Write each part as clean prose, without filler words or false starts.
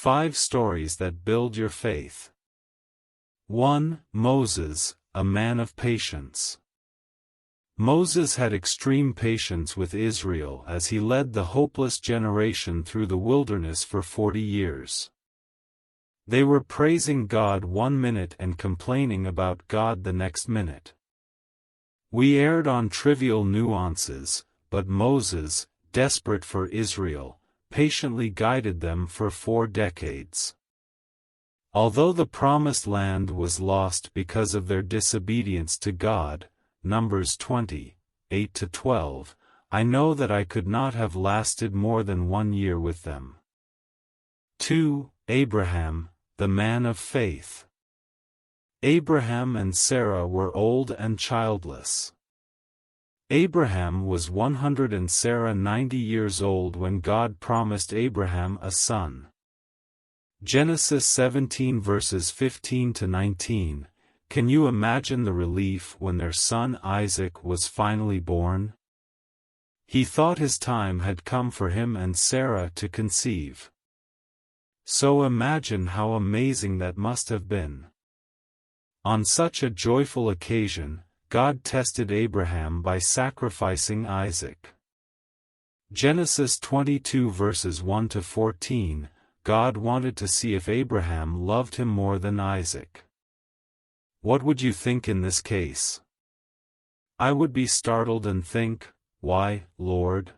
5 stories that build your faith. 1. Moses, a man of patience. Moses had extreme patience with Israel as he led the hopeless generation through the wilderness for 40 years. They were praising God one minute and complaining about God the next minute. We erred on trivial nuances, but Moses, desperate for Israel, patiently guided them for 4 decades. Although the promised land was lost because of their disobedience to God, Numbers 20, 8-12, I know that I could not have lasted more than 1 year with them. 2. Abraham, the man of faith. Abraham and Sarah were old and childless. Abraham was 100 and Sarah 90 years old when God promised Abraham a son. Genesis 17 verses 15-19. Can you imagine the relief when their son Isaac was finally born? He thought his time had come for him and Sarah to conceive. So imagine how amazing that must have been. On such a joyful occasion, God tested Abraham by sacrificing Isaac. Genesis 22 verses 1-14, God wanted to see if Abraham loved him more than Isaac. What would you think in this case? I would be startled and think, why, Lord?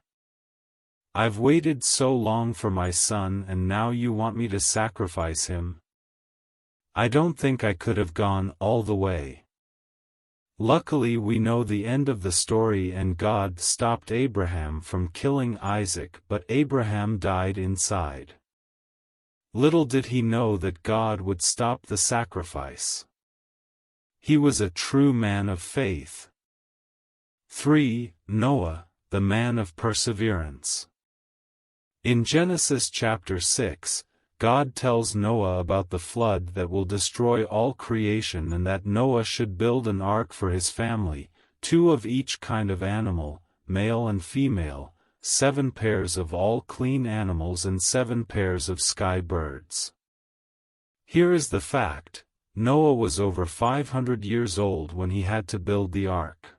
I've waited so long for my son and now you want me to sacrifice him? I don't think I could have gone all the way. Luckily we know the end of the story and God stopped Abraham from killing Isaac, but Abraham died inside. Little did he know that God would stop the sacrifice. He was a true man of faith. 3. Noah, the man of perseverance. In Genesis chapter 6, God tells Noah about the flood that will destroy all creation and that Noah should build an ark for his family, 2 of each kind of animal, male and female, 7 pairs of all clean animals and 7 pairs of sky birds. Here is the fact: Noah was over 500 years old when he had to build the ark.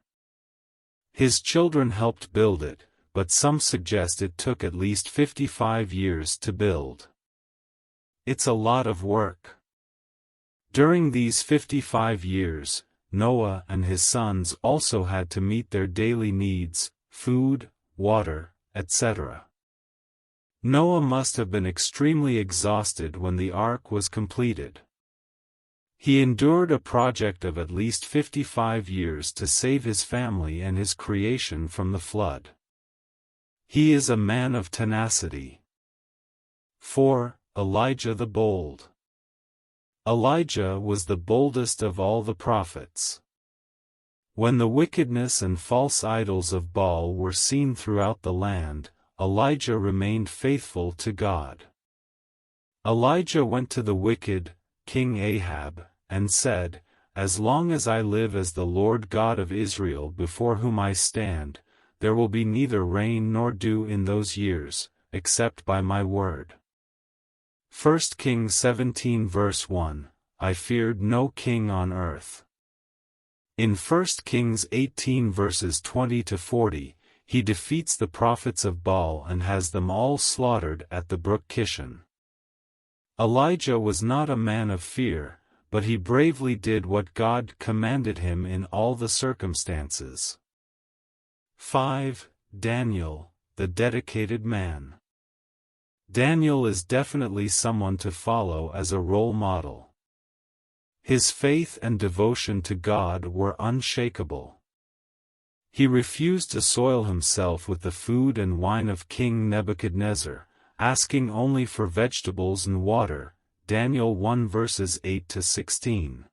His children helped build it, but some suggest it took at least 55 years to build. It's a lot of work. During these 55 years, Noah and his sons also had to meet their daily needs, food, water, etc. Noah must have been extremely exhausted when the ark was completed. He endured a project of at least 55 years to save his family and his creation from the flood. He is a man of tenacity. 4. Elijah the bold. Elijah was the boldest of all the prophets. When the wickedness and false idols of Baal were seen throughout the land, Elijah remained faithful to God. Elijah went to the wicked, King Ahab, and said, "As long as I live as the Lord God of Israel before whom I stand, there will be neither rain nor dew in those years, except by my word." 1 Kings 17 verse 1, I feared no king on earth. In 1 Kings 18 verses 20-40, he defeats the prophets of Baal and has them all slaughtered at the brook Kishon. Elijah was not a man of fear, but he bravely did what God commanded him in all the circumstances. 5. Daniel, the dedicated man. Daniel is definitely someone to follow as a role model. His faith and devotion to God were unshakable. He refused to soil himself with the food and wine of King Nebuchadnezzar, asking only for vegetables and water, Daniel 1 verses 8-16.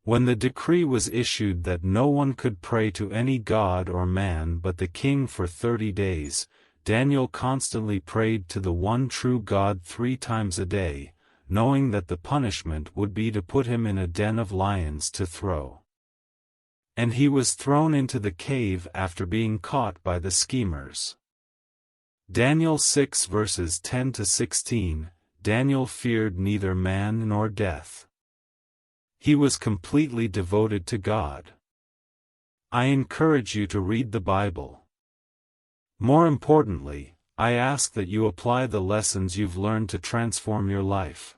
When the decree was issued that no one could pray to any god or man but the king for 30 days, Daniel constantly prayed to the one true God 3 times a day, knowing that the punishment would be to put him in a den of lions to throw. And he was thrown into the cave after being caught by the schemers. Daniel 6 verses 10-16, Daniel feared neither man nor death. He was completely devoted to God. I encourage you to read the Bible. More importantly, I ask that you apply the lessons you've learned to transform your life.